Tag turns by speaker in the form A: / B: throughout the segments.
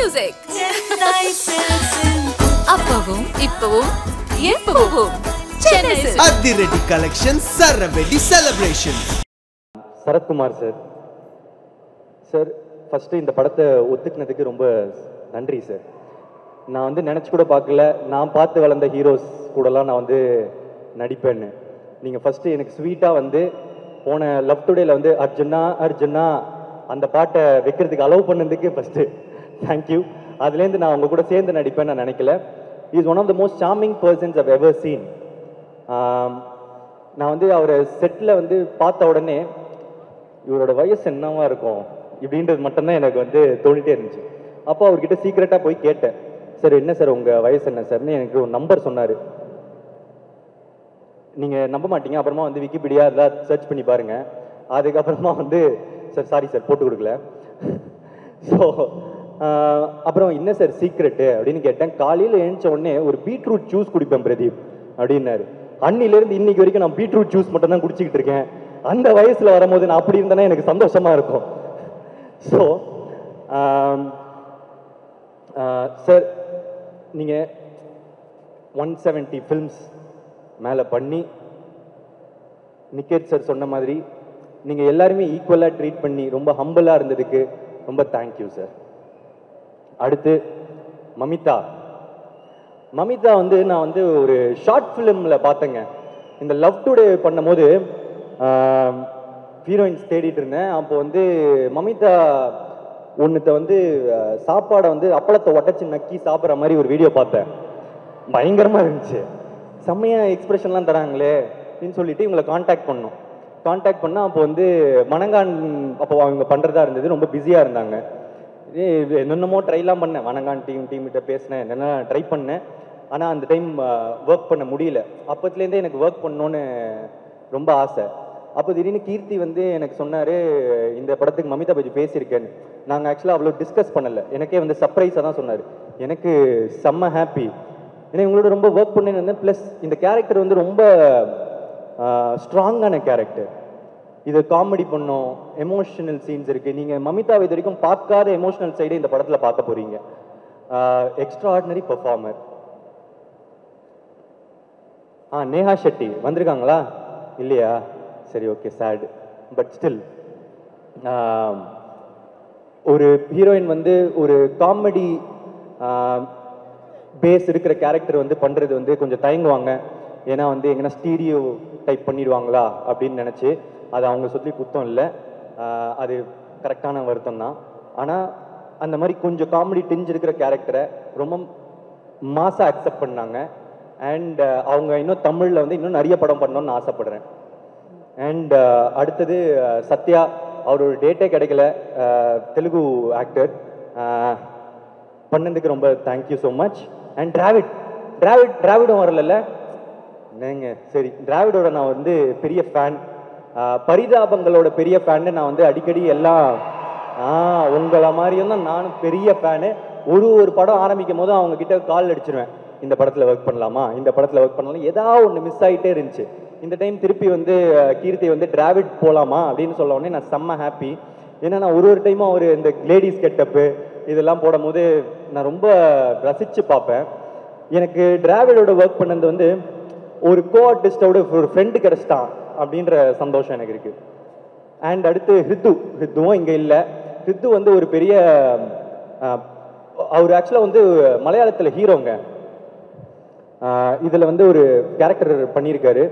A: music. அப்பவும் இப்பவும் எப்பவும் Chennai Silks.
B: அதிரடி கலெக்ஷன் சரவெடி celebration.
C: Sarathkumar sir, sir first இந்த படத்தை ஒத்துக்கினதுக்கு ரொம்ப நன்றி சார். நான் வந்து நினச்சி கூட பார்க்கல, நான் பார்த்து வளர்ந்த ஹீரோஸ் கூடலாம் நான் வந்து நடிப்பேன்னு. நீங்கள் ஃபஸ்ட்டு எனக்கு ஸ்வீட்டாக வந்து போன லவ் டுடேல வந்து அர்ஜுனா அர்ஜுனா அந்த பாட்டை வைக்கிறதுக்கு அலோவ் பண்ணதுக்கு ஃபஸ்ட்டு தேங்க்யூ. அதுலேருந்து நான் உங்கள் கூட சேர்ந்து நடிப்பேன்னு நான் நினைக்கல. Is one of the most charming persons I've ever seen. நான் வந்து அவரை செட்டில் வந்து பார்த்த உடனே இவரோட வயசு என்னவா இருக்கும் இப்படின்றது மட்டும்தான் எனக்கு வந்து தோணிட்டே இருந்துச்சு. அப்போ அவர்கிட்ட சீக்கிரட்டாக போய் கேட்டேன், சார் என்ன சார் உங்கள் வயசு என்ன சார்னு. எனக்கு ஒரு நம்பர் சொன்னார். நீங்கள் நம்ப மாட்டீங்க, அப்புறமா வந்து விக்கிபீடியா இதெல்லாம் சர்ச் பண்ணி பாருங்கள். அதுக்கப்புறமா வந்து சார் சாரி சார் போட்டு கொடுக்கல. ஸோ அப்புறம் என்ன சார் சீக்ரெட்டு அப்படின்னு கேட்டேன். காலையில் எழுந்த உடனே ஒரு பீட்ரூட் ஜூஸ் குடிப்பேன் பிரதீப் அப்படின்னாரு. அன்னிலேருந்து இன்னைக்கு வரைக்கும் நான் பீட்ரூட் ஜூஸ் மட்டும் தான் குடிச்சிக்கிட்டு இருக்கேன். அந்த வயசில் வரும்போது நான் அப்படி இருந்தேன்னா எனக்கு சந்தோஷமாக இருக்கும். ஸோ சார் நீங்கள் 170 ஃபில்ம்ஸ் மேலே பண்ணி நிக்கேத் சார் சொன்ன மாதிரி நீங்கள் எல்லாருமே ஈக்குவலாக ட்ரீட் பண்ணி ரொம்ப ஹம்பிளாக இருந்ததுக்கு ரொம்ப தேங்க்யூ சார். அடுத்து மமிதா. மமிதா வந்து நான் வந்து ஒரு ஷார்ட் ஃபிலிமில் பார்த்தேங்க. இந்த லவ் டுடே பண்ணும் போது ஹீரோயின்ஸ் தேடிட்டு இருந்தேன். அப்போ வந்து மமிதா ஒன்றுத்த வந்து சாப்பாடை வந்து அப்பளத்தை உடச்சி நக்கி சாப்பிட்ற மாதிரி ஒரு வீடியோ பார்த்தேன். பயங்கரமாக இருந்துச்சு. செம்மையாக எக்ஸ்பிரஷன்லாம் தராங்களே அப்படின்னு சொல்லிட்டு இவங்களை காண்டாக்ட் பண்ணோம். காண்டாக்ட் பண்ணால் அப்போ வந்து மணங்கான் அப்போ அவங்க பண்ணுறதா இருந்தது, ரொம்ப பிஸியாக இருந்தாங்க. என்னென்னமோ ட்ரைலாம் பண்ணேன், வணங்கான் டீம்கிட்ட பேசினேன், என்னென்ன ட்ரை பண்ணேன். ஆனால் அந்த டைம் ஒர்க் பண்ண முடியல. அப்போத்துலேருந்தே எனக்கு ஒர்க் பண்ணணுன்னு ரொம்ப ஆசை. அப்போ திடீர்னு கீர்த்தி வந்து எனக்கு சொன்னார், இந்த படத்துக்கு மமிதா பற்றி பேசியிருக்கேன்னு. நாங்கள் ஆக்சுவலாக அவ்வளோ டிஸ்கஸ் பண்ணலை, எனக்கே வந்து சர்ப்ரைஸாக தான் சொன்னார். எனக்கு செம்ம ஹாப்பி, ஏன்னா இவங்களோட ரொம்ப ஒர்க் பண்ணேன்னு வந்தேன். ப்ளஸ் இந்த கேரக்டர் வந்து ரொம்ப ஸ்ட்ராங்கான கேரக்டர். இது காமெடி பண்ணோம், எமோஷனல் சீன்ஸ் இருக்குது. நீங்கள் மமிதாவை இது வரைக்கும் பார்க்காத எமோஷனல் சைடே இந்த படத்தில் பார்க்க போகிறீங்க. Extra ordinary performer. Neha Shetty வந்திருக்காங்களா? இல்லையா? சரி, ஓகே, சேட். பட் ஸ்டில் ஒரு ஹீரோயின் வந்து ஒரு காமெடி பேஸ் இருக்கிற கேரக்டர் வந்து பண்ணுறது வந்து கொஞ்சம் தயங்குவாங்க. ஏன்னா வந்து எங்கன்னா ஸ்டீரியோ டைப் பண்ணிடுவாங்களா அப்படின்னு நினச்சி. அது அவங்க சொல்லி குத்தம் இல்லை, அது கரெக்டான வருத்தம் தான். ஆனால் அந்த மாதிரி கொஞ்சம் காமெடி டிஞ்ச் இருக்கிற கேரக்டரை ரொம்ப மாசாக அக்செப்ட் பண்ணாங்க. அண்ட் அவங்க இன்னும் தமிழில் வந்து இன்னும் நிறைய படம் பண்ணணும்னு ஆசைப்படுறேன். அண்ட் அடுத்தது சத்யா, அவரோட டேட்டே கிடைக்கல, தெலுங்கு ஆக்டர், பண்ணதுக்கு ரொம்ப தேங்க்யூ ஸோ மச். அண்ட் டிராவிடும் வரல என்னங்க? சரி, டிராவிடோட நான் வந்து பெரிய ஃபேன், பரிதாபங்களோட பெரிய ஃபேன்னு. நான் வந்து அடிக்கடி எல்லாம் உங்களை மாதிரியும் தான் நானும் பெரிய ஃபேனு. ஒரு படம் ஆரம்பிக்கும் போதும் அவங்க கிட்ட கால் அடிச்சிருவேன், இந்த படத்தில் ஒர்க் பண்ணலாமா, இந்த படத்தில் ஒர்க் பண்ணலாம். ஏதாவது ஒன்று மிஸ் ஆகிட்டே இருந்துச்சு. இந்த டைம் திருப்பி வந்து கீர்த்தி வந்து டிராவிட் போகலாமா அப்படின்னு சொல்ல உடனே நான் செம்ம ஹாப்பி. ஏன்னா நான் ஒரு டைமும் அவர் இந்த லேடிஸ் கெட்டப்பு இதெல்லாம் போடும் போது நான் ரொம்ப ரசித்து பார்ப்பேன். எனக்கு டிராவிடோட ஒர்க் பண்ணது வந்து ஒரு கோ ஆர்டிஸ்டோட ஒரு ஃப்ரெண்டு கிடச்சிட்டான் அப்படின்ற சந்தோஷம் எனக்கு இருக்குது. அண்ட் அடுத்து ஹித்துவும் இங்கே இல்லை. ஹித்து வந்து ஒரு பெரிய அவர் ஆக்சுவலாக வந்து மலையாளத்தில் ஹீரோங்க. இதில் வந்து ஒரு கேரக்டர் பண்ணியிருக்காரு,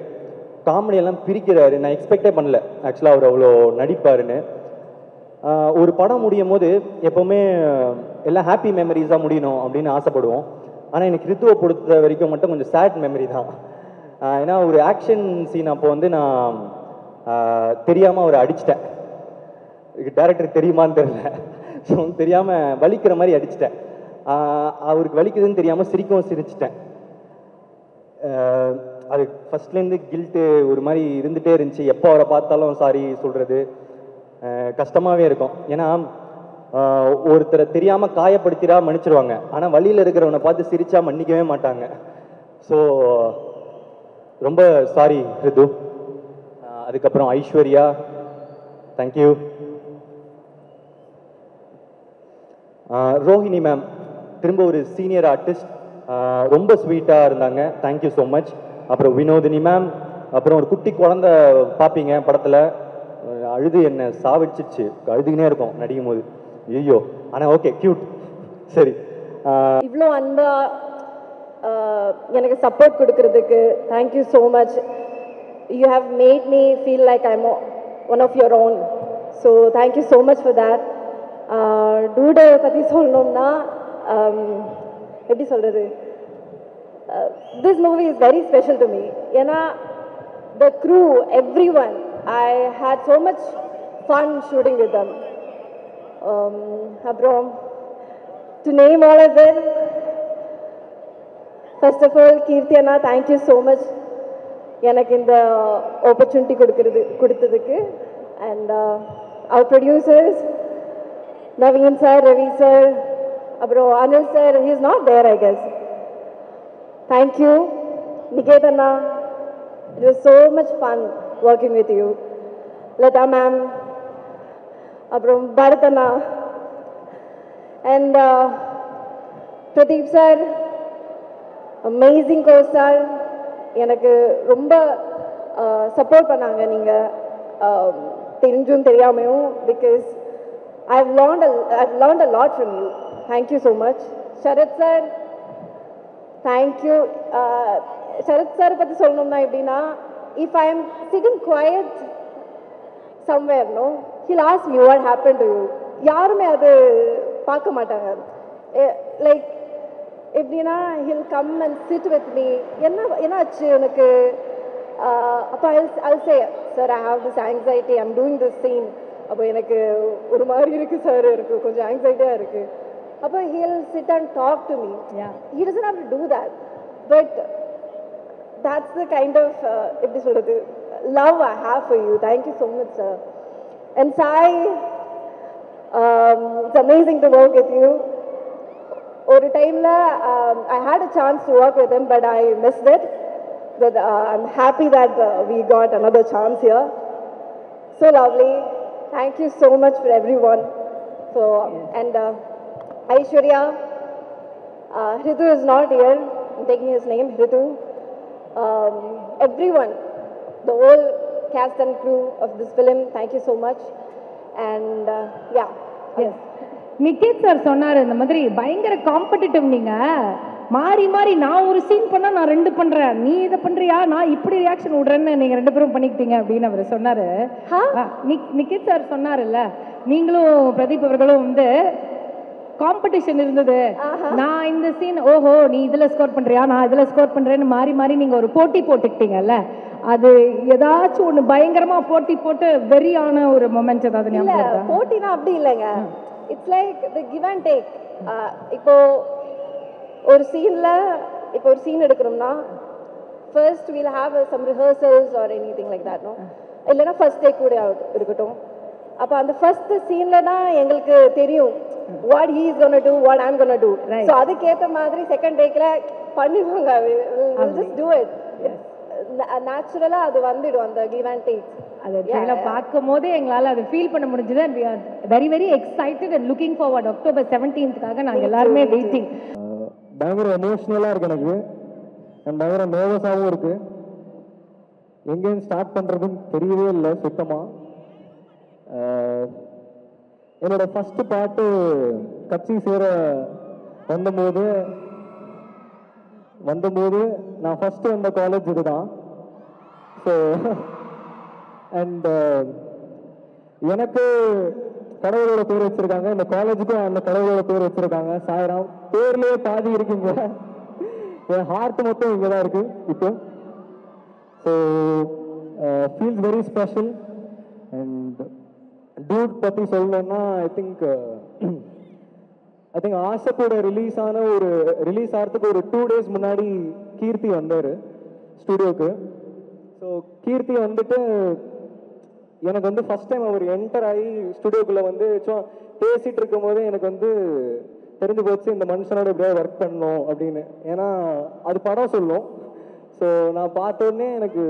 C: காமெடியெல்லாம் பிரிக்கிறாரு. நான் எக்ஸ்பெக்டே பண்ணல ஆக்சுவலாக அவர் அவ்வளோ நடிப்பாருன்னு. ஒரு படம் முடியும் போது எப்போவுமே எல்லாம் ஹாப்பி மெமரிஸாக முடியணும் அப்படின்னு ஆசைப்படுவோம். ஆனால் எனக்கு ரித்துவை பொறுத்த வரைக்கும் மட்டும் கொஞ்சம் சேட் மெமரி தான். ஏன்னா ஒரு ஆக்ஷன் சீன் அப்போ வந்து நான் தெரியாமல் அவரை அடிச்சிட்டேன். டேரக்டருக்கு தெரியுமான்னு தெரியல, ஸோ தெரியாமல் வலிக்கிற மாதிரி அடிச்சிட்டேன். அவருக்கு வலிக்குதுன்னு தெரியாமல் சிரிச்சிட்டேன். அது ஃபஸ்ட்லேருந்து கில்ட்டு ஒரு மாதிரி இருந்துகிட்டே இருந்துச்சு. எப்போ அவரை பார்த்தாலும் சாரி சொல்கிறது கஷ்டமாகவே இருக்கும். ஏன்னா ஒருத்தரை தெரியாமல் காயப்படுத்திடா மன்னிச்சிருவாங்க, ஆனால் வழியில் இருக்கிறவனை பார்த்து சிரிச்சா மன்னிக்கவே மாட்டாங்க. ஸோ ரொம்ப சாரி ரிது. அதுக்கப்புறம் ஐஸ்வர்யா, தேங்க்யூ. ரோஹிணி மேம் திரும்ப ஒரு சீனியர் ஆர்டிஸ்ட், ரொம்ப ஸ்வீட்டாக இருந்தாங்க, தேங்க்யூ ஸோ மச். அப்புறம் வினோதினி மேம், அப்புறம் ஒரு குட்டி குழந்தை பார்ப்பீங்க படத்தில், அழுது என்ன சாவிச்சிச்சு, அழுதுகினே இருக்கும் நடிக்கும் போது, ஐயோ. ஆனால் ஓகே கியூட். சரி,
D: இவ்வளோ அன்பா எனக்கு சப்போர்ட் கொடுக்கறதுக்கு thank you so much. You have made me feel like I am one of your own. So thank you so much for that. டூடை பற்றி சொல்லணும்னா எப்படி சொல்கிறது, this movie is very special to me. ஏன்னா the crew, everyone, I had so much fun shooting with them. அப்புறம் to name all of them, first of all, Kirti Anna, thank you so much எனக்கு இந்த opportunity கொடுத்ததுக்கு. And our producers, Naveen sir, Ravi sir, அப்புறம் Anil sir, he is not there I guess. Thank you. Niket Anna, it was so much fun working with you. Lata ma'am, அப்புறம் Bharat Anna, and Pradeep sir, amazing co-star. எனக்கு ரொம்ப support பண்ணாங்க நீங்கள் தெரிஞ்சும் தெரியாமையும், because I've learned a lot from you. Thank you so much. Sharat sir, thank you. Sharat sir பற்றி சொல்லணும்னா எப்படின்னா, if I am sitting quiet somewhere, no, he'll ask me what happened to you. யாருமே அது பார்க்க மாட்டாங்க. Like எப்படின்னா, he'll come and sit with me. என்ன ஆச்சு உனக்கு? அப்போ I'll say, sir, I have this anxiety, I'm doing this scene. அப்போ எனக்கு ஒரு மாதிரி இருக்குது சார், எனக்கு கொஞ்சம் ஆங்ஸைட்டியாக இருக்குது. அப்போ he'll sit and talk to me. He doesn't have to do that, but that's the kind of எப்படி சொல்கிறது, love I have for you. Thank you so much, sir. And Sai, it's amazing to work with you. ஒரு டைமில் I had a chance to work with him, but I missed it. But I'm happy that we got another chance here. So lovely. Thank you so much for everyone. So, and Aishwarya, Ritu is not here. I'm taking his name, Ritu. Everyone, the whole cast and crew of this film, thank you so much. And yeah.
E: Yes. Niketh sir சொன்னார், இந்த மாதிரி பயங்கர competitive, நீங்கள் மாறி மாறி நான் ஒரு scene பண்ணால் நான் 2 பண்ணுறேன், நீ இதை பண்ணுறியா, நான் இப்படி ரியாக்ஷன் விட்றேன்னு நீங்கள் 2 பேரும் பண்ணிக்கிட்டீங்க அப்படின்னு அவர் சொன்னார். நிகேத் சார் சொன்னார்ல, நீங்களும் பிரதீப் அவர்களும் வந்து காம்படிஷன் இருந்தது, நான் இந்த சீன் ஓஹோ நீ இதில் ஸ்கோர் பண்ணுறியா, நான் இதில் ஸ்கோர் பண்ணுறேன்னு மாறி மாறி நீங்கள் ஒரு போட்டி போட்டுக்கிட்டீங்கல்ல, அது ஏதாச்சும் ஒன்று பயங்கரமாக போட்டி போட்டு வெறியான ஒரு மொமெண்ட் ஏதாவது ஞாபகம்?
D: போட்டினா அப்படி இல்லைங்க, it's like the give and take. இப்போ ஒரு சீன் எடுக்கிறோம்னா first we'll have some rehearsals or anything like that, no, இல்லைன்னா ஃபர்ஸ்ட் டேக் கூட இருக்கட்டும். அப்போ அந்த ஃபர்ஸ்ட் சீன்ல தான் எங்களுக்கு தெரியும் what he is going to do, what I'm going to do. So அதுக்கேற்ற மாதிரி செகண்ட் டேக்ல பண்ணிடுவாங்க, we'll just do it. நேச்சுரலா அது வந்துடும், அந்த கிவ் அண்ட் டேக்.
E: அதை பார்க்கும் போதே எங்களால் அதை ஃபீல் பண்ண முடிஞ்சது. And we are very very excited and looking forward. October 17th நாங்கள் எல்லாருமே வெயிட்டிங்.
C: பயங்கர எமோஷ்னலாக இருக்குது எனக்கு, அண்ட் பயங்கர நர்வஸாகவும் இருக்குது. எங்கேயும் ஸ்டார்ட் பண்ணுறதுன்னு தெரியவே இல்லை சுத்தமாக. என்னோட ஃபஸ்ட்டு பாட்டு கட்சி சேர வந்தபோது நான் ஃபஸ்ட்டு வந்த காலேஜ் இதுதான். ஸோ அண்ட் எனக்கு கடவுளோட பேர் வச்சிருக்காங்க, இந்த காலேஜுக்கும் அந்த கடவுளோட பேர் வச்சிருக்காங்க, சாய்ராம். பேர்லேயே பாதி இருக்குங்க, என் ஹார்ட் மொத்தம் இங்கே தான் இருக்கு இப்போ. So feels very special. And dude பற்றி சொல்லணும்னா ஐ திங்க் ஆசைப்போட ரிலீஸ் ஆகிறதுக்கு ஒரு 2 days முன்னாடி கீர்த்தி வந்தார் ஸ்டுடியோக்கு. ஸோ கீர்த்தி வந்துட்டு எனக்கு வந்து ஃபஸ்ட் டைம் அவர் என்டர் ஆகி ஸ்டுடியோக்குள்ளே வந்து பேசிகிட்டு இருக்கும் போது எனக்கு வந்து தெரிஞ்சு போச்சு இந்த மனுஷனோட எப்படியா ஒர்க் பண்ணணும் அப்படின்னு. ஏன்னா அது படம் சொல்லும். ஸோ நான் பார்த்தோன்னே எனக்கு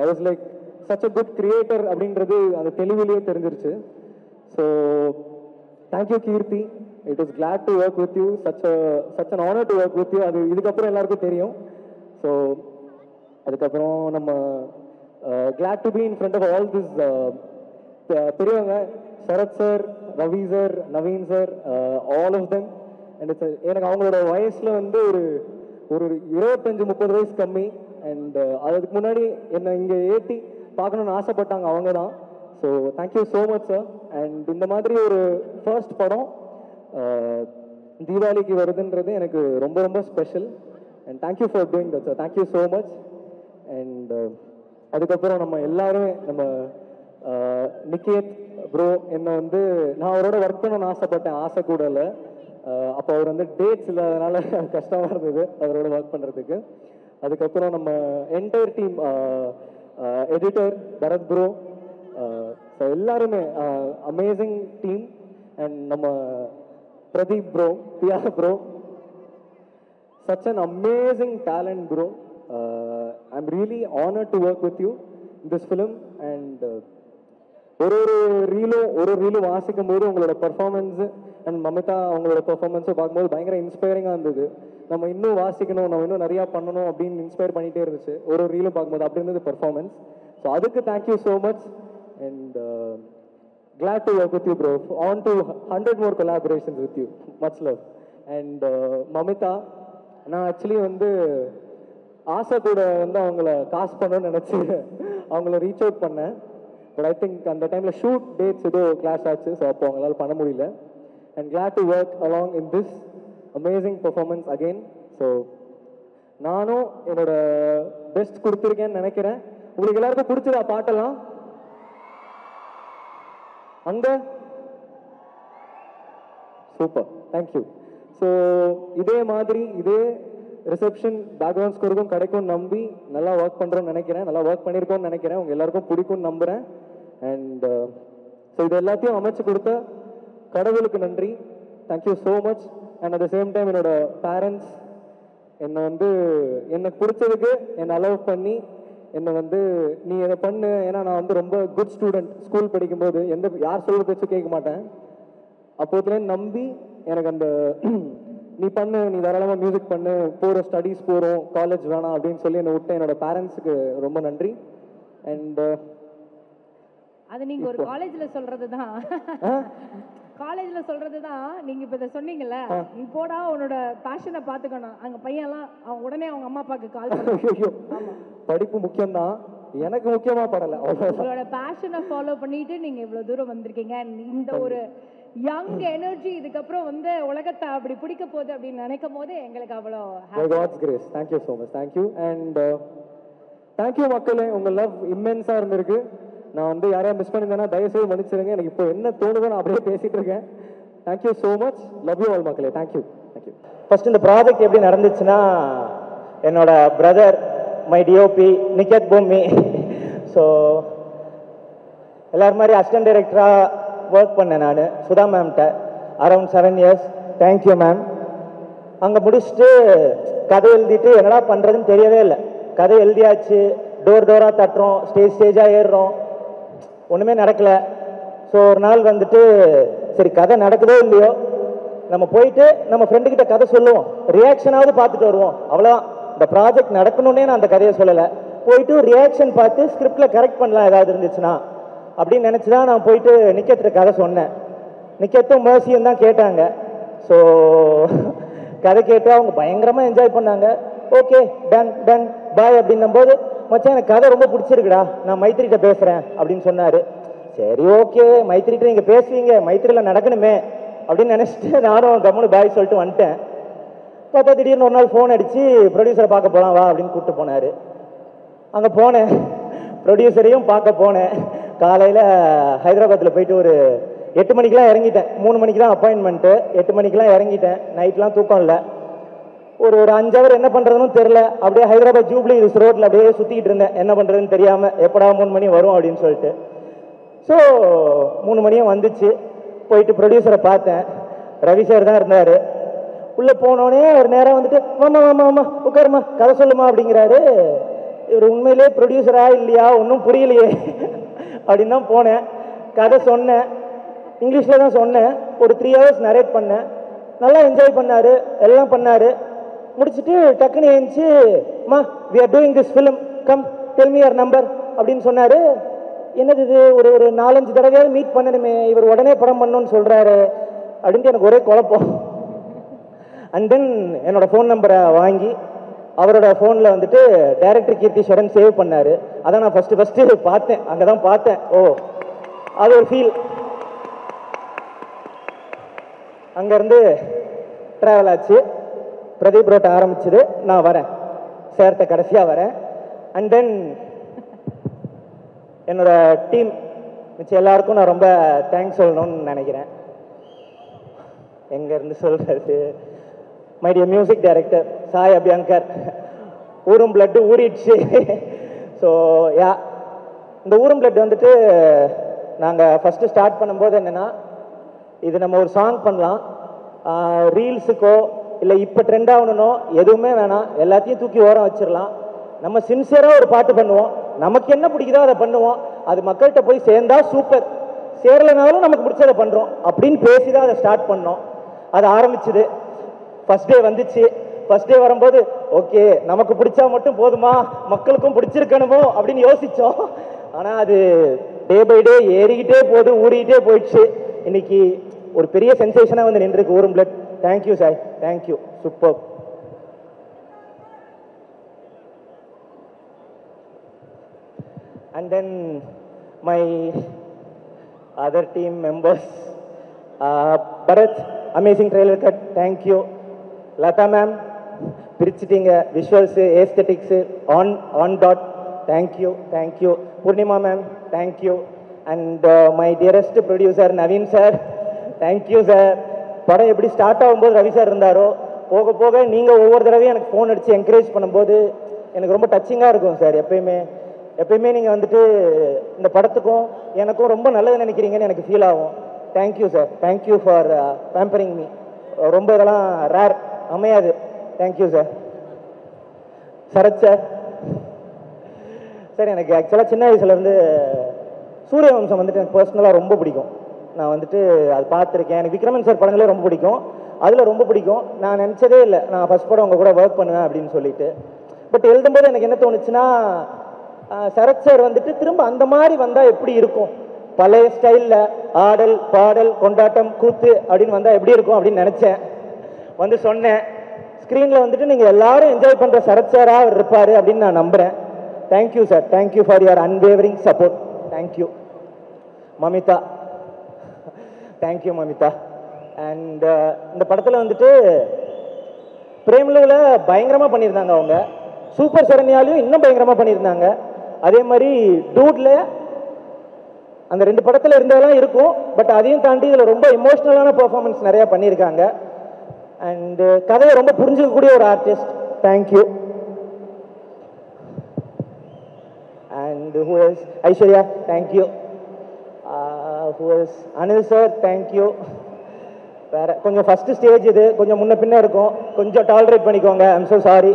C: I was like such a good creator அப்படின்றது அந்த தெளிவிலேயே தெரிஞ்சிருச்சு. So thank you Keerthi. It was glad to work with you, such an honour to work with you. அது இதுக்கப்புறம் எல்லாருக்கும் தெரியும். ஸோ அதுக்கப்புறம் நம்ம glad to be in front of all this பெரியவங்க, Sarath sir, Ravi sir, Naveen sir, all of them. And எனக்கு அவங்களோட வயசில் வந்து ஒரு 25-30 வயசு கம்மி. அண்ட் அதுக்கு முன்னாடி என்னை இங்கே ஏற்றி பார்க்கணுன்னு ஆசைப்பட்டாங்க அவங்க தான். So thank you so much sir. And இந்த மாதிரி ஒரு ஃபர்ஸ்ட் படம் தீபாவளிக்கு வருதுன்றது எனக்கு ரொம்ப ரொம்ப special. And thank you for doing that sir, thank you so much. And அதுக்கப்புறம் நம்ம எல்லாருமே நம்ம நிக்கேத் ப்ரோ என்னை வந்து நான் அவரோட ஒர்க் பண்ணணும்னு ஆசைப்பட்டேன், ஆசை கூட இல்லை. அப்போ அவர் வந்து டேட்ஸ் இல்லாதனால கஷ்டமாக இருந்தது அவரோட ஒர்க் பண்ணுறதுக்கு. அதுக்கப்புறம் நம்ம entire team, editor Bharath bro, so எல்லாருமே அமேசிங் டீம். அண்ட் நம்ம Pradeep bro, Piya bro, such an amazing talent bro. I'm really honoured to work with you in this film. And ஒரு ரீலும் வாசிக்கும் போது உங்களோட பர்ஃபார்மன்ஸு அண்ட் மமிதா அவங்களோட பர்ஃபார்மன்ஸும் பார்க்கும்போது பயங்கர இன்ஸ்பைரிங்காக இருந்தது. நம்ம இன்னும் வாசிக்கணும், நம்ம இன்னும் நிறையா பண்ணணும் அப்படின்னு இன்ஸ்பயர் பண்ணிகிட்டே இருந்துச்சு ஒரு ரீலும் பார்க்கும்போது. அப்படி இருந்தது பர்ஃபார்மன்ஸ். ஸோ அதுக்கு thank you so much. And glad to work with you bro, on to 100 more collaborations with you, much love. And Mamitha, நான் ஆக்சுவலி வந்து ஆசை கூட வந்து அவங்கள காசு பண்ணணும்னு நினச்சி அவங்கள ரீச் அவுட் பண்ணேன். பட் ஐ திங்க் அந்த டைமில் ஷூட் டேட்ஸ் ஏதோ கிளாஸ் ஆச்சு, ஸோ அப்போ அவங்களால பண்ண முடியல. And glad to work along in this amazing performance again. So நானும் என்னோட பெஸ்ட் கொடுத்துருக்கேன்னு நினைக்கிறேன். உங்களுக்கு எல்லாருக்கும் பிடிச்சதா பாட்டெல்லாம்? அங்க சூப்பர், தேங்க்யூ. ஸோ இதே மாதிரி இதே ரிசப்ஷன் பேக்ரவுண்ட் ஸ்கோருக்கும் கிடைக்கும் நம்பி நல்லா ஒர்க் பண்ணுறோன்னு நினைக்கிறேன், நல்லா ஒர்க் பண்ணியிருக்கோன்னு நினைக்கிறேன். உங்கள் எல்லாருக்கும் பிடிக்கும்னு நம்புகிறேன். அண்ட் ஸோ இது எல்லாத்தையும் அமைச்சு கொடுத்த கடவுளுக்கு நன்றி, thank you so much. And at the same time என்னோட பேரண்ட்ஸ் என்னை வந்து எனக்கு பிடிச்சதுக்கு என்னை அலோவ் பண்ணி என்னை வந்து நீ இதை பண்ணு, ஏன்னா நான் வந்து ரொம்ப குட் ஸ்டூடெண்ட். ஸ்கூல் படிக்கும்போது யார் சொல்ல பேச்சு கேட்க மாட்டேன். அப்போதுலேருந்து நம்பி எனக்கு அந்த நீ பண்ணு, நீ தாராளமாக மியூசிக் பண்ணு, போகிற ஸ்டடீஸ் போகிறோம், காலேஜ் வேணாம் அப்படின்னு சொல்லி என்னை விட்டு என்னோட பேரண்ட்ஸுக்கு ரொம்ப நன்றி. அண்ட்
E: அது நீங்கள் ஒரு காலேஜில் சொல்கிறது தான், காலேஜில் சொல்கிறது தான். நீங்கள் இப்போ இதை சொன்னீங்கல்ல, நீ போடா உன்னோட பேஷனை பார்த்துக்கணும். அங்கே பையன்லாம் அவங்க உடனே அவங்க அம்மா அப்பாவுக்கு கால் பண்ணி
C: படிப்பு முக்கியம்தான், எனக்கு முக்கியமாக படலை.
E: உங்களோட பேஷனை ஃபாலோ பண்ணிட்டு நீங்கள் இவ்வளோ தூரம் வந்திருக்கீங்க. இந்த ஒரு யங் எனர்ஜி இதுக்கப்புறம் வந்து உலகத்தை அப்படி பிடிக்க போகுது அப்படின்னு நினைக்கும் போது எங்களுக்கு அவ்வளோ
C: God's grace. Thank you so much, thank you. And thank you மக்களே, உங்கள் லவ் இம்மென்ஸாக இருந்திருக்கு. நான் வந்து யாரையா மிஸ் பண்ணியிருந்தேன்னா தயவுசெய்து மன்னிச்சிருங்க. எனக்கு இப்போ என்ன தோணுதோ நான் அப்படியே பேசிகிட்டு இருக்கேன். Thank you so much, love you all மக்களே, தேங்க்யூ. தேங்க்யூ.
F: ஃபர்ஸ்ட் இந்த ப்ராஜெக்ட் எப்படி நடந்துச்சுன்னா, என்னோட பிரதர் மை டிஓபி நிக்கேத் பூமி, ஸோ எல்லாரும் மாதிரி அசிஸ்டன்ட் டைரக்டராக ஒர்க் பண்ணேன் நான் சுதா மேம்கிட்ட அரௌண்ட் 7 years. Thank you ma'am. அங்கே முடிச்சுட்டு கதை எழுதிட்டு என்னடா பண்ணுறதுன்னு தெரியவே இல்லை. கதை எழுதியாச்சு, டோராக தட்டுறோம், ஸ்டேஜாக ஏறுறோம், ஒன்றுமே நடக்கலை. ஸோ ஒரு நாள் வந்துட்டு சரி கதை நடக்குதோ இல்லையோ நம்ம போயிட்டு நம்ம ஃப்ரெண்டுக்கிட்ட கதை சொல்லுவோம், ரியாக்ஷனாவது பார்த்துட்டு வருவோம், அவ்வளோதான். இந்த ப்ராஜெக்ட் நடக்கணுன்னே நான் அந்த கதையை சொல்லலை, போயிட்டு ரியாக்ஷன் பார்த்து ஸ்கிரிப்டில் கரெக்ட் பண்ணலாம் ஏதாவது இருந்துச்சுன்னா அப்படின்னு நினச்சி தான் நான் போயிட்டு நிக்கேத்திட்ட கதை சொன்னேன். நிக்கேத்தும் மேர்சியும் தான் கேட்டாங்க. ஸோ கதை கேட்டு அவங்க பயங்கரமாக என்ஜாய் பண்ணாங்க. ஓகே டன் டன் பாய் அப்படின்னும் போது, மச்சான் எனக்கு கதை ரொம்ப பிடிச்சிருக்குடா, நான் மைத்திரிகிட்ட பேசுகிறேன் அப்படின்னு சொன்னார். சரி ஓகே, மைத்திரிகிட்ட நீங்கள் பேசுவீங்க, மைத்திரியில் நடக்கணுமே அப்படின்னு நினச்சிட்டு நானும் கம்முனு பாய் சொல்லிட்டு வந்துட்டேன். பார்த்தா திடீர்னு ஒரு நாள் ஃபோன் அடித்து ப்ரொடியூசரை பார்க்க போகலாம் வா அப்படின்னு கூப்பிட்டு போனார். அங்கே போனேன், ப்ரொடியூசரையும் பார்க்க போனேன். காலையில் ஹைதராபாத்தில் போயிட்டு ஒரு 8 மணிக்கெலாம் இறங்கிட்டேன். 3 மணிக்கு தான் அப்பாயின்மெண்ட்டு, 8 மணிக்கெலாம் இறங்கிட்டேன். நைட்லாம் தூக்கம் இல்லை. ஒரு 5 hour என்ன பண்ணுறதுன்னு தெரில. அப்படியே ஹைதராபாத் ஜூப்ளி ஹில்ஸ் ரோட்டில் அப்படியே சுற்றிக்கிட்டு இருந்தேன், என்ன பண்ணுறதுன்னு தெரியாமல். எப்படா 3 மணி வரும் அப்படின்னு சொல்லிட்டு. ஸோ 3 மணியும் வந்துச்சு. போயிட்டு ப்ரொடியூசரை பார்த்தேன், ரவி சார் தான் இருந்தார். உள்ளே போனோடனே ஒரு நேரம் வந்துட்டு மாமா மாமா மாமா உட்காருமா கதை சொல்லுமா அப்படிங்கிறாரு. இவர் உண்மையிலே ப்ரொடியூசரா இல்லையா ஒன்றும் புரியலையே அப்படின்னு தான் போனேன். கதை சொன்னேன், இங்கிலீஷில் தான் சொன்னேன். ஒரு 3 hours நரேட் பண்ணேன். நல்லா என்ஜாய் பண்ணார், எல்லாம் பண்ணார். முடிச்சுட்டு டக்குன்னு ஏஞ்சி, மா we are doing this film, come tell me your number அப்படின்னு சொன்னார். என்னது இது, ஒரு 4-5 தடவையாவது மீட் பண்ணணுமே, இவர் உடனே படம் பண்ணணும்னு சொல்கிறாரு அப்படின்ட்டு எனக்கு ஒரே குழப்பம். அண்ட் தென் என்னோட ஃபோன் நம்பரை வாங்கி அவரோட ஃபோனில் வந்துட்டு டைரக்டர் கீர்த்திஸ்வரன் சேவ் பண்ணார். அதான் நான் ஃபஸ்ட்டு பார்த்தேன், அங்கே தான் பார்த்தேன். ஓ, அது ஒரு ஃபீல். அங்கேருந்து ட்ராவல் ஆச்சு, பிரதீப் ரோட்டை ஆரம்பிச்சுது, நான் வரேன் சேர்த்த கடைசியாக வரேன். அண்ட் தென் என்னோட டீம் மிச்சம் எல்லாருக்கும் நான் ரொம்ப தேங்க்ஸ் சொல்லணும்னு நினைக்கிறேன். எங்கேருந்து சொல்கிறது, my dear music director Sai Abhyankar, ஊரும் பிளட்டு ஊறிடுச்சு. ஸோ யா, இந்த ஊரும் பிளட் வந்துட்டு நாங்கள் ஃபஸ்ட்டு ஸ்டார்ட் பண்ணும்போது என்னென்னா, இது நம்ம ஒரு சாங் பண்ணலாம், ரீல்ஸுக்கோ இல்லை இப்போ ட்ரெண்ட் ஆகணுனோ எதுவுமே வேணாம், எல்லாத்தையும் தூக்கி ஓரம் வச்சிடலாம், நம்ம சின்சியராக ஒரு பாட்டு பண்ணுவோம், நமக்கு என்ன பிடிக்குதோ அதை பண்ணுவோம், அது மக்கள்கிட்ட போய் சேர்ந்தா சூப்பர், சேரலைனாலும் நமக்கு பிடிச்சதை பண்ணுறோம் அப்படின்னு பேசி தான் அதை ஸ்டார்ட் பண்ணோம். அது ஆரம்பிச்சுது. ஃபஸ்ட் டே வந்துச்சு. ஃபஸ்ட் டே வரும்போது ஓகே நமக்கு பிடிச்சா மட்டும் போதுமா, மக்களுக்கும் பிடிச்சிருக்கணுமோ அப்படின்னு யோசித்தோம். ஆனால் அது டே பை டே ஏறிக்கிட்டே போகுது, ஊறிக்கிட்டே போயிடுச்சு. இன்னைக்கு ஒரு பெரிய சென்சேஷனாக வந்து நின்றுருக்கு ஊரும் blood. Thank you Sai, thank you, super. And then my other team members, Bharat, amazing trailer cut, thank you. Lata ma'am, பிரிச்சிட்டிங்க, visuals aesthetics on dot, thank you, thank you. Purnima ma'am, thank you. And my dearest producer Naveen sir, thank you sir. படம் எப்படி start ஆகும்போது Ravi sir இருந்தாரோ, போக போக நீங்கள் ஒவ்வொரு தடவையும் எனக்கு ஃபோன் அடித்து என்கரேஜ் பண்ணும்போது எனக்கு ரொம்ப டச்சிங்காக இருக்கும் சார். எப்பயுமே நீங்கள் வந்துட்டு இந்த படத்துக்கும் எனக்கும் ரொம்ப நல்லது நினைக்கிறீங்கன்னு எனக்கு ஃபீல் ஆகும். Thank you sir, thank you for pampering me. ரொம்ப இதெல்லாம் ரேர், அமையாது. Thank you sir. Sarath sir, sir எனக்கு ஆக்சுவலாக சின்ன வயசுலேருந்து சூரியவம்சம் வந்துட்டு எனக்கு பர்சனலாக ரொம்ப பிடிக்கும். நான் வந்துட்டு அது பார்த்துருக்கேன். எனக்கு விக்ரமன் சார் படங்களே ரொம்ப பிடிக்கும், அதில் ரொம்ப பிடிக்கும். நான் நினச்சதே இல்லை நான் ஃபஸ்ட் படம் உங்கள் கூட ஒர்க் பண்ணுவேன் அப்படின்னு சொல்லிட்டு. பட் எழுதும்போது எனக்கு என்ன தோணுச்சுன்னா, சரத் சார் வந்துட்டு திரும்ப அந்த மாதிரி வந்தால் எப்படி இருக்கும், பழைய ஸ்டைலில் ஆடல் பாடல் கொண்டாட்டம் கூத்து அப்படின்னு வந்தால் எப்படி இருக்கும் அப்படின்னு நினச்சேன். வந்து சொன்னேன், ஸ்க்ரீனில் வந்துட்டு நீங்கள் எல்லாரும் என்ஜாய் பண்ணுற சரத் சாராக அவர் இருப்பார் அப்படின்னு நான் நம்புகிறேன். Thank you sir, thank you for your unwavering support. Thank you. Mamitha, thank you Mamitha. And இந்த படத்தில் வந்துட்டு பிரேம்லூவில் பயங்கரமாக பண்ணியிருந்தாங்க அவங்க, சூப்பர் சரண்யாலையும் இன்னும் பயங்கரமாக பண்ணியிருந்தாங்க. அதே மாதிரி டூட்ல அந்த 2 படத்தில் இருந்ததெல்லாம் இருக்கும், பட் அதையும் தாண்டி இதில் ரொம்ப இமோஷ்னலான பெர்ஃபார்மன்ஸ் நிறையா பண்ணியிருக்காங்க. அண்டு கதையை ரொம்ப புரிஞ்சுக்கக்கூடிய ஒரு artist. Thank you. And who is Aishwarya, thank you. Who is Anil sir, thank you. வேற கொஞ்சம் ஃபஸ்ட்டு ஸ்டேஜ் இது, கொஞ்சம் முன்ன பின்ன இருக்கும், கொஞ்சம் டாலரேட் பண்ணிக்கோங்க. I'm so sorry.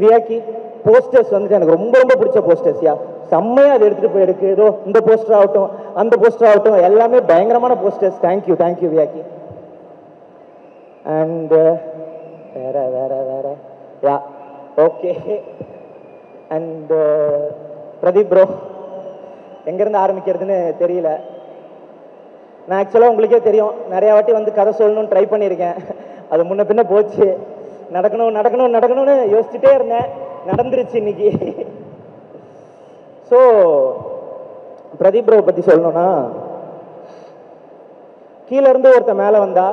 F: வியாக்கி, போஸ்டர்ஸ் வந்துட்டு எனக்கு ரொம்ப ரொம்ப பிடிச்ச போஸ்டர்ஸ் யா, செம்மையாக அது எடுத்துகிட்டு போயிருக்கு. ஏதோ இந்த போஸ்டர் ஆகட்டும் அந்த போஸ்டர் ஆகட்டும் எல்லாமே பயங்கரமான போஸ்டர்ஸ். தேங்க்யூ, தேங்க்யூ வியாக்கி. அண்ட் வேற வேற வேற yeah, okay. And Pradeep bro, எங்கேருந்து ஆரம்பிக்கிறதுன்னு தெரியல. நான் ஆக்சுவலாக உங்களுக்கே தெரியும், நிறையா வாட்டி வந்து கதை சொல்லணும்னு ட்ரை பண்ணியிருக்கேன், அது முன்ன பின்ன போச்சு. நடக்கணும்னு யோசிச்சுட்டே இருந்தேன், நடந்துருச்சு இன்னைக்கு. ஸோ பிரதீப் ப்ரோவை பற்றி சொல்லணும்னா, கீழே இருந்து ஒருத்தன் மேலே வந்தா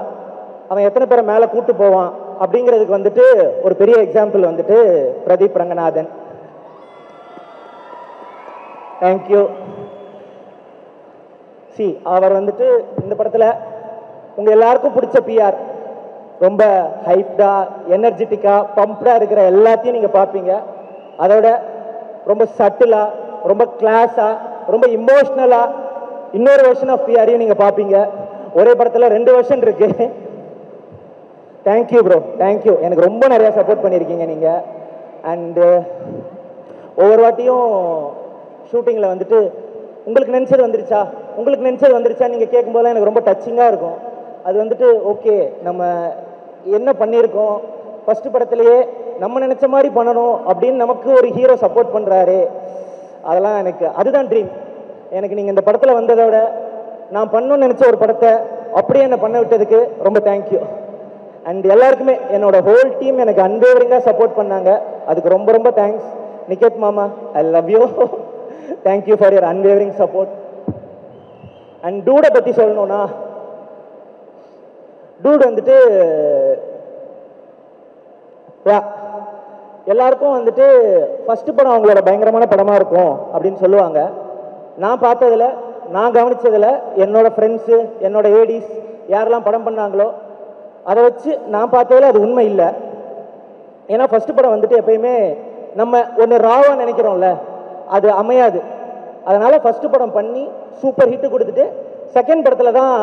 F: அவன் எத்தனை பேரை மேலே கூட்டு போவான் அப்படிங்கிறதுக்கு வந்துட்டு ஒரு பெரிய எக்ஸாம்பிள் வந்துட்டு பிரதீப் ரங்கநாதன். தேங்க்யூ. சி, அவர் வந்துட்டு இந்த படத்தில் உங்கள் எல்லாருக்கும் பிடிச்ச பிஆர், ரொம்ப ஹைப்டா எனர்ஜெட்டிக்காக பம்ப்டாக இருக்கிற எல்லாத்தையும் நீங்கள் பார்ப்பீங்க. அதோட ரொம்ப சட்டிலாக, ரொம்ப கிளாஸாக, ரொம்ப இமோஷ்னலாக இன்னொரு வெர்ஷன் ஆஃப் பிஆரையும் நீங்கள் பார்ப்பீங்க. ஒரே படத்தில் 2 வெர்ஷன் இருக்கு. Thank you bro, thank you. எனக்கு ரொம்ப நிறையா சப்போர்ட் பண்ணியிருக்கீங்க நீங்கள். அண்டு ஒவ்வொரு வாட்டியும் ஷூட்டிங்கில் வந்துட்டு உங்களுக்கு நினச்சது வந்துருச்சா நீங்கள் கேட்கும்போதெல்லாம் எனக்கு ரொம்ப டச்சிங்காக இருக்கும். அது வந்துட்டு ஓகே நம்ம என்ன பண்ணியிருக்கோம், ஃபஸ்ட்டு படத்துலேயே நம்ம நினச்ச மாதிரி பண்ணணும் அப்படின்னு நமக்கு ஒரு ஹீரோ சப்போர்ட் பண்ணுறாரு. அதெல்லாம் எனக்கு அதுதான் ட்ரீம். எனக்கு நீங்கள் இந்த படத்தில் வந்ததை விட நான் பண்ணணும்னு நினச்ச ஒரு படத்தை அப்படியே என்னை பண்ண விட்டதுக்கு ரொம்ப தேங்க்யூ. அண்ட் எல்லாருக்குமே என்னோட ஹோல் டீம் எனக்கு அன்வேவரிங்காக சப்போர்ட் பண்ணாங்க. அதுக்கு ரொம்ப ரொம்ப தேங்க்ஸ். நிகேத் மாமா, I love you. Thank you for your unwavering support. And டூடை பற்றி சொல்லணும்னா, டூட் வந்துட்டு எல்லாருக்கும் வந்துட்டு ஃபஸ்ட்டு படம் அவங்களோட பயங்கரமான படமாக இருக்கும் அப்படின்னு சொல்லுவாங்க. நான் பார்த்ததில், நான் கவனித்ததில், என்னோட ஃப்ரெண்ட்ஸு, என்னோட ஏடிஸ் யாரெல்லாம் படம் பண்ணாங்களோ அதை வச்சு நான் பார்த்ததில் அது உண்மை இல்லை. ஏன்னா ஃபஸ்ட்டு படம் வந்துட்டு எப்பயுமே நம்ம ஒன்று ராவாக நினைக்கிறோம்ல, அது அமையாது. அதனால் ஃபஸ்ட்டு படம் பண்ணி சூப்பர் ஹிட்டு கொடுத்துட்டு செகண்ட் படத்தில் தான்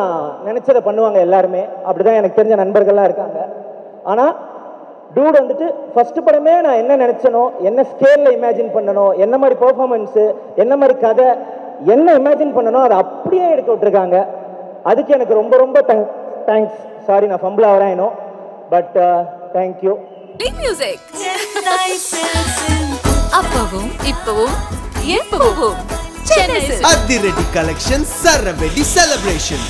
F: நினச்சதை பண்ணுவாங்க எல்லாருமே. அப்படி தான் எனக்கு தெரிஞ்ச நண்பர்கள்லாம் இருக்காங்க. ஆனால் டூட் வந்துட்டு ஃபஸ்ட்டு படமே நான் என்ன நினச்சனோ, என்ன ஸ்கேலில் இமேஜின் பண்ணனோ, என்ன மாதிரி பெர்ஃபார்மன்ஸு, என்ன மாதிரி கதை, என்ன இமேஜின் பண்ணனோ அதை அப்படியே எடுக்க விட்டுருக்காங்க. அதுக்கு எனக்கு ரொம்ப ரொம்ப தேங்க்ஸ். சாரி நான் ஃபம்பிள் ஆகிறேன், பட் தேங்க்யூ.
A: மியூசிக் அப்பவும் இப்பவும் எப்பவும் சென்னை
B: அதிரடி கலெக்ஷன் சரவெடி செலிப்ரேஷன்.